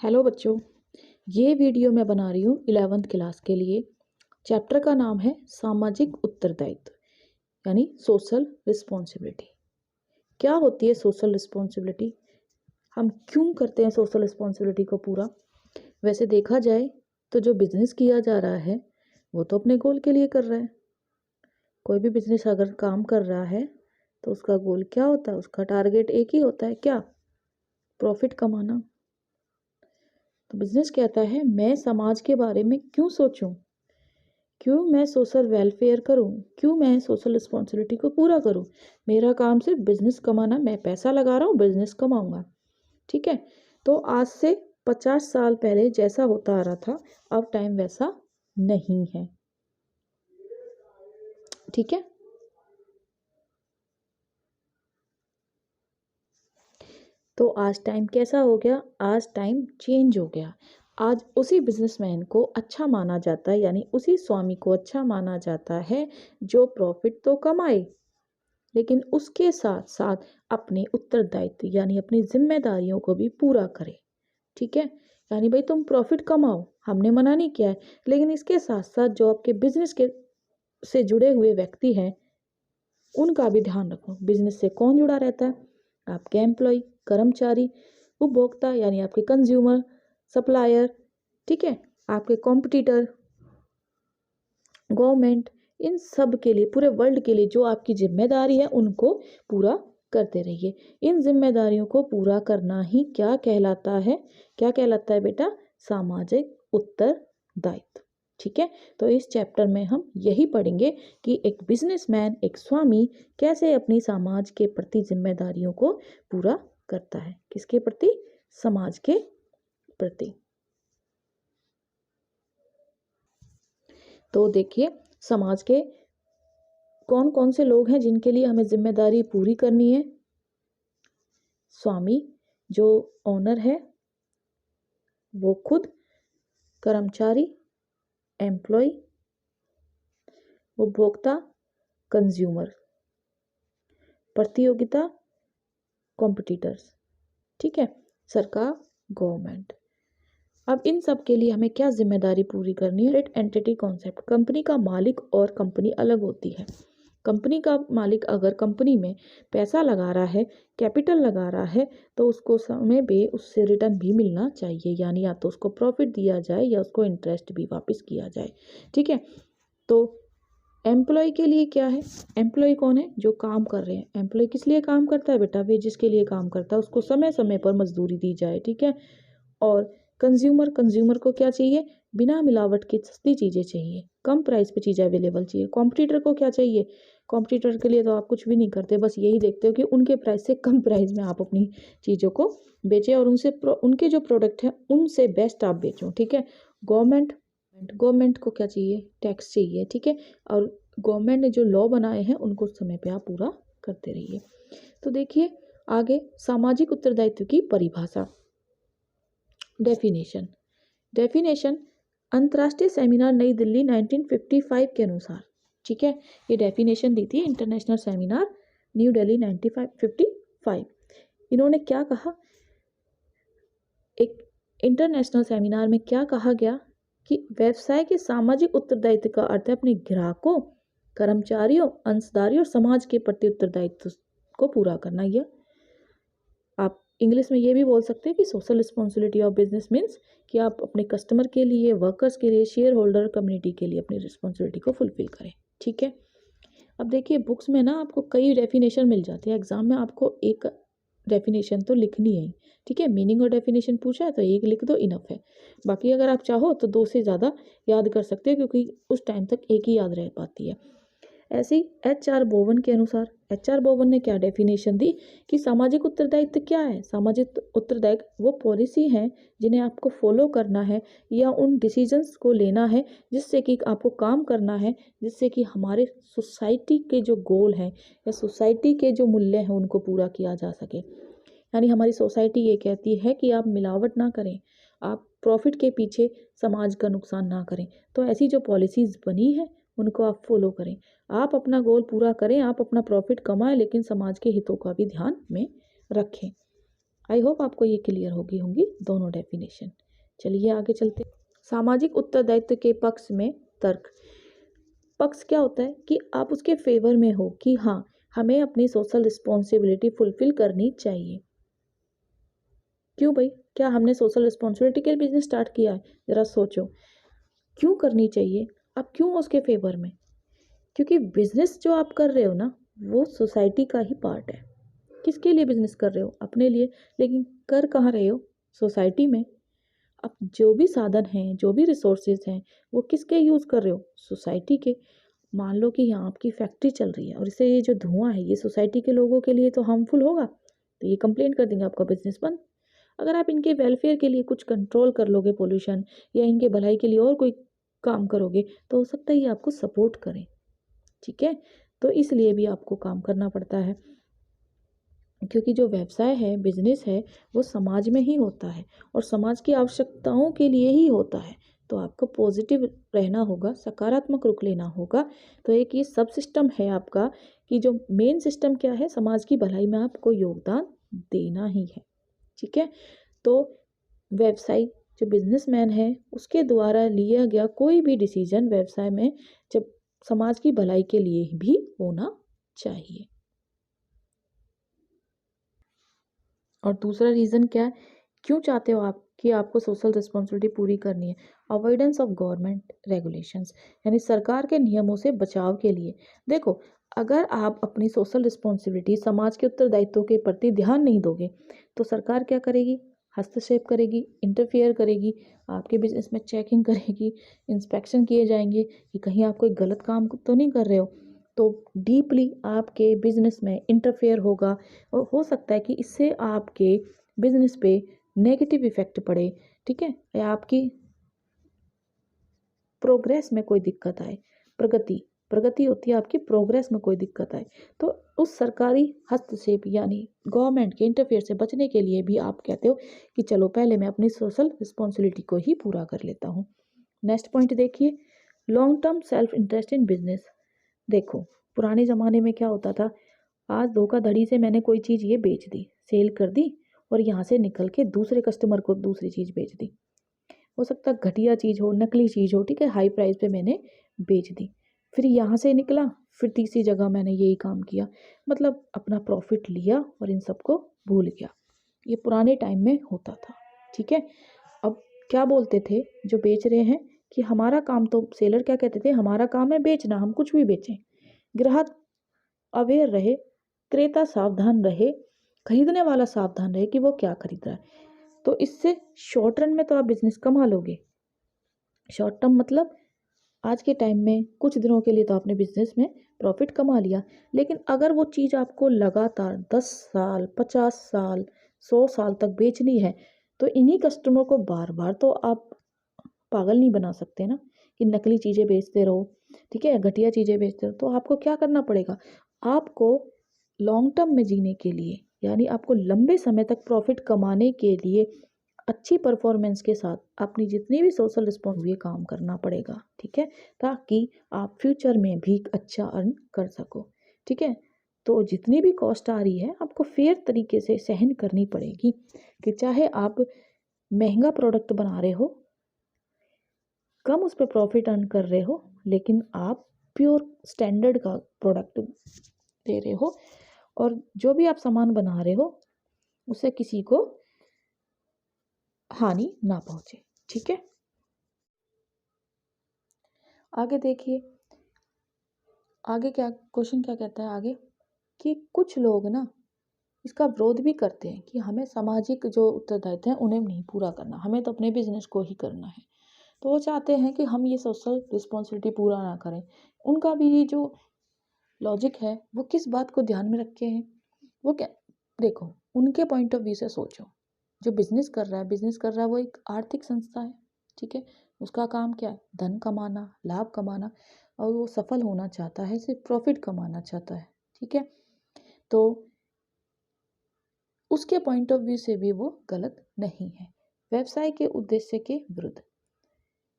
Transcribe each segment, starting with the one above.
Hello बच्चों, ये video मैं बना रही हूँ 11th क्लास के लिए। चैप्टर का नाम है सामाजिक उत्तरदायित्व यानी सोशल रिस्पॉन्सिबिलिटी। क्या होती है सोशल रिस्पॉन्सिबिलिटी? हम क्यों करते हैं सोशल रिस्पॉन्सिबिलिटी को पूरा? वैसे देखा जाए तो जो बिजनेस किया जा रहा है वो तो अपने गोल के लिए कर रहा है। कोई भी बिजनेस अगर काम कर रहा है तो उसका गोल क्या होता है? उसका टारगेट एक ही होता है, क्या? प्रॉफिट कमाना। तो बिजनेस कहता है मैं समाज के बारे में क्यों सोचूं, क्यों मैं सोशल वेलफेयर करूं, क्यों मैं सोशल रिस्पॉन्सिबिलिटी को पूरा करूं। मेरा काम सिर्फ बिजनेस कमाना, मैं पैसा लगा रहा हूं, बिजनेस कमाऊंगा। ठीक है। तो आज से 50 साल पहले जैसा होता आ रहा था, अब टाइम वैसा नहीं है। ठीक है। तो आज टाइम कैसा हो गया? आज टाइम चेंज हो गया। आज उसी बिजनेसमैन को अच्छा माना जाता है, यानी उसी स्वामी को अच्छा माना जाता है जो प्रॉफिट तो कमाए लेकिन उसके साथ साथ अपने उत्तरदायित्व यानी अपनी जिम्मेदारियों को भी पूरा करे। ठीक है। यानी भाई तुम प्रॉफिट कमाओ, हमने मना नहीं किया है, लेकिन इसके साथ साथ जो आपके बिजनेस के से जुड़े हुए व्यक्ति हैं उनका भी ध्यान रखो। बिजनेस से कौन जुड़ा रहता है? आपके एम्प्लॉय, कर्मचारी, उपभोक्ता यानी आपके कंज्यूमर, सप्लायर, ठीक है, आपके कॉम्पिटिटर, गवर्नमेंट, इन सब के लिए, पूरे वर्ल्ड के लिए जो आपकी जिम्मेदारी है उनको पूरा करते रहिए। इन जिम्मेदारियों को पूरा करना ही क्या कहलाता है? क्या कहलाता है बेटा? सामाजिक उत्तरदायित्व। ठीक है। तो इस चैप्टर में हम यही पढ़ेंगे कि एक बिजनेसमैन, एक स्वामी कैसे अपनी समाज के प्रति जिम्मेदारियों को पूरा करता है। किसके प्रति? समाज के प्रति। तो देखिए, समाज के कौन कौन से लोग हैं जिनके लिए हमें जिम्मेदारी पूरी करनी है। स्वामी जो ओनर है वो खुद, कर्मचारी एम्प्लॉय, उपभोक्ता कंज्यूमर, प्रतियोगिता कॉम्पिटिटर्स, ठीक है, सरकार गवर्नमेंट। अब इन सब के लिए हमें क्या जिम्मेदारी पूरी करनी है? Entity concept. कंपनी का मालिक और कंपनी अलग होती है। कंपनी का मालिक अगर कंपनी में पैसा लगा रहा है, कैपिटल लगा रहा है, तो उसको समय पे उससे रिटर्न भी मिलना चाहिए, यानी या तो उसको प्रॉफिट दिया जाए या उसको इंटरेस्ट भी वापस किया जाए। ठीक है। तो एम्प्लॉय के लिए क्या है? एम्प्लॉय कौन है? जो काम कर रहे हैं। एम्प्लॉय किस लिए काम करता है बेटा? वेजिस के लिए काम करता है, उसको समय समय पर मजदूरी दी जाए। ठीक है। और कंज्यूमर, कंज्यूमर को क्या चाहिए? बिना मिलावट की सस्ती चीज़ें चाहिए, कम प्राइस पे चीज़ें अवेलेबल चाहिए। कॉम्पिटिटर को क्या चाहिए? कॉम्पिटिटर के लिए तो आप कुछ भी नहीं करते, बस यही देखते हो कि उनके प्राइस से कम प्राइस में आप अपनी चीज़ों को बेचें और उनके जो प्रोडक्ट हैं उनसे बेस्ट आप बेचो। ठीक है। गवर्नमेंट, गवर्नमेंट को क्या चाहिए? टैक्स चाहिए। ठीक है। और गवर्नमेंट ने जो लॉ बनाए हैं उनको समय पे आप पूरा करते रहिए। तो देखिए आगे, सामाजिक उत्तरदायित्व की परिभाषा। डेफिनेशन। डेफिनेशन अंतर्राष्ट्रीय सेमिनार नई दिल्ली 1955 के अनुसार। ठीक है। ये डेफिनेशन दी थी इंटरनेशनल सेमिनार न्यू दिल्ली 1955। इन्होंने क्या कहा? एक इंटरनेशनल सेमिनार में क्या कहा गया कि व्यवसाय के सामाजिक उत्तरदायित्व का अर्थ है अपने ग्राहकों, कर्मचारियों, अंशधारियों और समाज के प्रति उत्तरदायित्व को पूरा करना। यह आप इंग्लिश में ये भी बोल सकते हैं कि social responsibility of business means कि आप अपने कस्टमर के लिए, वर्कर्स के लिए, शेयर होल्डर कम्युनिटी के लिए अपनी रिस्पॉन्सिबिलिटी को फुलफिल करें। ठीक है। अब देखिए बुक्स में ना आपको कई डेफिनेशन मिल जाती है, एग्जाम में आपको एक डेफिनेशन तो लिखनी है ही। ठीक है। मीनिंग और डेफिनेशन पूछा है तो एक लिख दो, इनफ है। बाकी अगर आप चाहो तो 2 से ज़्यादा याद कर सकते हो, क्योंकि उस टाइम तक एक ही याद रह पाती है। ऐसे ही HR बोवन के अनुसार, HR बोवन ने क्या डेफिनेशन दी कि सामाजिक उत्तरदायित्व क्या है? सामाजिक उत्तरदायित्व वो पॉलिसी है जिन्हें आपको फॉलो करना है या उन डिसीजंस को लेना है जिससे कि आपको काम करना है, जिससे कि हमारे सोसाइटी के जो गोल हैं या सोसाइटी के जो मूल्य हैं उनको पूरा किया जा सके। यानी हमारी सोसाइटी ये कहती है कि आप मिलावट ना करें, आप प्रॉफिट के पीछे समाज का नुकसान ना करें। तो ऐसी जो पॉलिसीज़ बनी है उनको आप फॉलो करें। आप अपना गोल पूरा करें, आप अपना प्रॉफिट कमाएं, लेकिन समाज के हितों का भी ध्यान में रखें। आई होप आपको ये क्लियर होंगी दोनों डेफिनेशन। चलिए आगे चलते। सामाजिक उत्तरदायित्व के पक्ष में तर्क। पक्ष क्या होता है कि आप उसके फेवर में हो कि हाँ, हमें अपनी सोशल रिस्पॉन्सिबिलिटी फुलफिल करनी चाहिए। क्यों भाई, क्या हमने सोशल रिस्पॉन्सिबिलिटी के लिए बिजनेस स्टार्ट किया है? ज़रा सोचो, क्यों करनी चाहिए? आप क्यों उसके फेवर में? क्योंकि बिजनेस जो आप कर रहे हो ना, वो सोसाइटी का ही पार्ट है। किसके लिए बिजनेस कर रहे हो? अपने लिए। लेकिन कर कहाँ रहे हो? सोसाइटी में। अब जो भी साधन हैं, जो भी रिसोर्सेज हैं, वो किसके यूज़ कर रहे हो? सोसाइटी के। मान लो कि यहाँ आपकी फैक्ट्री चल रही है और इससे ये जो धुआं है ये सोसाइटी के लोगों के लिए तो हार्मफुल होगा, तो ये कंप्लेंट कर देंगे, आपका बिजनेस बंद। अगर आप इनके वेलफेयर के लिए कुछ कंट्रोल कर लोगे पोल्यूशन, या इनके भलाई के लिए और कोई काम करोगे, तो हो सकता है ये आपको सपोर्ट करें। ठीक है, तो इसलिए भी आपको काम करना पड़ता है, क्योंकि जो व्यवसाय है, बिजनेस है, वो समाज में ही होता है और समाज की आवश्यकताओं के लिए ही होता है। तो आपको पॉजिटिव रहना होगा, सकारात्मक रुख लेना होगा। तो एक ये सब सिस्टम है आपका, कि जो मेन सिस्टम क्या है, समाज की भलाई में आपको योगदान देना ही है। ठीक है, तो व्यवसाय जो बिजनेसमैन है, उसके द्वारा लिया गया कोई भी डिसीजन व्यवसाय में जब समाज की भलाई के लिए भी होना चाहिए। और दूसरा रीज़न क्या है, क्यों चाहते हो आप कि आपको सोशल रिस्पॉन्सिबिलिटी पूरी करनी है? अवॉइडेंस ऑफ गवर्नमेंट रेगुलेशंस, यानी सरकार के नियमों से बचाव के लिए। देखो, अगर आप अपनी सोशल रिस्पॉन्सिबिलिटी, समाज के उत्तरदायित्व के प्रति ध्यान नहीं दोगे, तो सरकार क्या करेगी? हस्तक्षेप करेगी, इंटरफेयर करेगी, आपके बिजनेस में चेकिंग करेगी, इंस्पेक्शन किए जाएंगे कि कहीं आप कोई गलत काम तो नहीं कर रहे हो। तो डीपली आपके बिजनेस में इंटरफेयर होगा और हो सकता है कि इससे आपके बिजनेस पे नेगेटिव इफेक्ट पड़े। ठीक है, या आपकी प्रोग्रेस में कोई दिक्कत आए। प्रगति प्रगति होती है आपकी, प्रोग्रेस में कोई दिक्कत आए। तो उस सरकारी हस्तक्षेप यानी गवर्नमेंट के इंटरफेयर से बचने के लिए भी आप कहते हो कि चलो पहले मैं अपनी सोशल रिस्पॉन्सिबिलिटी को ही पूरा कर लेता हूँ। नेक्स्ट पॉइंट देखिए, long term self interest in business. देखो, पुराने ज़माने में क्या होता था, आज धोखाधड़ी से मैंने कोई चीज़ ये बेच दी, सेल कर दी, और यहाँ से निकल के दूसरे कस्टमर को दूसरी चीज़ बेच दी। हो सकता है घटिया चीज़ हो, नकली चीज़ हो, ठीक है, हाई प्राइस पे मैंने बेच दी। फिर यहाँ से निकला, फिर तीसरी जगह मैंने यही काम किया, मतलब अपना प्रॉफिट लिया और इन सबको भूल गया। ये पुराने टाइम में होता था। ठीक है, अब क्या बोलते थे जो बेच रहे हैं कि हमारा काम, तो सेलर क्या कहते थे, हमारा काम है बेचना, हम कुछ भी बेचें। ग्राहक अवेयर रहे, क्रेता सावधान रहे, खरीदने वाला सावधान रहे कि वो क्या खरीद रहा है। तो इससे शॉर्ट रन में तो आप बिजनेस कमा लोगे। शॉर्ट टर्म मतलब आज के टाइम में कुछ दिनों के लिए तो आपने बिजनेस में प्रॉफिट कमा लिया, लेकिन अगर वो चीज़ आपको लगातार 10 साल, 50 साल, 100 साल तक बेचनी है, तो इन्हीं कस्टमर को बार बार तो आप पागल नहीं बना सकते ना, कि नकली चीज़ें बेचते रहो, ठीक है, घटिया चीज़ें बेचते रहो। तो आपको क्या करना पड़ेगा? आपको लॉन्ग टर्म में जीने के लिए, यानी आपको लंबे समय तक प्रॉफिट कमाने के लिए अच्छी परफॉर्मेंस के साथ अपनी जितनी भी सोशल रिस्पॉन्सिबिलिटी काम करना पड़ेगा। ठीक है, ताकि आप फ्यूचर में भी अच्छा अर्न कर सको। ठीक है, तो जितनी भी कॉस्ट आ रही है आपको फेयर तरीके से सहन करनी पड़ेगी, कि चाहे आप महंगा प्रोडक्ट बना रहे हो, कम उस पर प्रॉफिट अर्न कर रहे हो, लेकिन आप प्योर स्टैंडर्ड का प्रोडक्ट दे रहे हो, और जो भी आप सामान बना रहे हो उससे किसी को हानि ना पहुंचे। ठीक है, आगे देखिए, आगे क्या क्वेश्चन क्या कहता है आगे, कि कुछ लोग ना इसका विरोध भी करते हैं कि हमें सामाजिक जो उत्तरदायित्व है उन्हें नहीं पूरा करना, हमें तो अपने बिजनेस को ही करना है। तो वो चाहते हैं कि हम ये सोशल रिस्पॉन्सिबिलिटी पूरा ना करें। उनका भी ये जो लॉजिक है वो किस बात को ध्यान में रखे हैं, वो क्या, देखो उनके पॉइंट ऑफ व्यू से सोचो। जो बिजनेस कर रहा है वो एक आर्थिक संस्था है। ठीक है, उसका काम क्या है, धन कमाना, लाभ कमाना, और वो सफल होना चाहता है, सिर्फ प्रॉफिट कमाना चाहता है। ठीक है, तो उसके पॉइंट ऑफ व्यू से भी वो गलत नहीं है, व्यवसाय के उद्देश्य के विरुद्ध।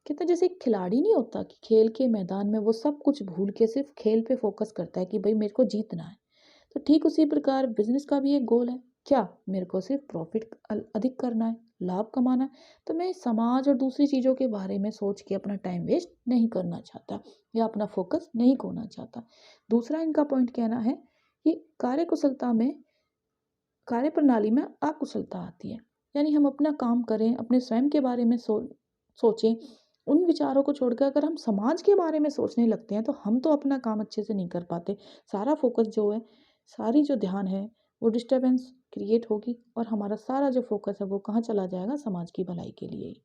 कहते जैसे एक खिलाड़ी नहीं होता कि खेल के मैदान में वो सब कुछ भूल के सिर्फ खेल पे फोकस करता है कि भाई मेरे को जीतना है, तो ठीक उसी प्रकार बिजनेस का भी एक गोल है क्या मेरे को सिर्फ प्रॉफिट अधिक करना है, लाभ कमाना है, तो मैं समाज और दूसरी चीज़ों के बारे में सोच के अपना टाइम वेस्ट नहीं करना चाहता या अपना फोकस नहीं खोना चाहता। दूसरा इनका पॉइंट कहना है कि कार्यकुशलता में कार्य प्रणाली में अकुशलता आती है। यानी हम अपना काम करें, अपने स्वयं के बारे में सोचें, उन विचारों को छोड़कर अगर हम समाज के बारे में सोचने लगते हैं तो हम तो अपना काम अच्छे से नहीं कर पाते। सारा फोकस जो है, सारी जो ध्यान है, वो डिस्टर्बेंस क्रिएट होगी और हमारा सारा जो फोकस है वो कहाँ चला जाएगा, समाज की भलाई के लिए ही।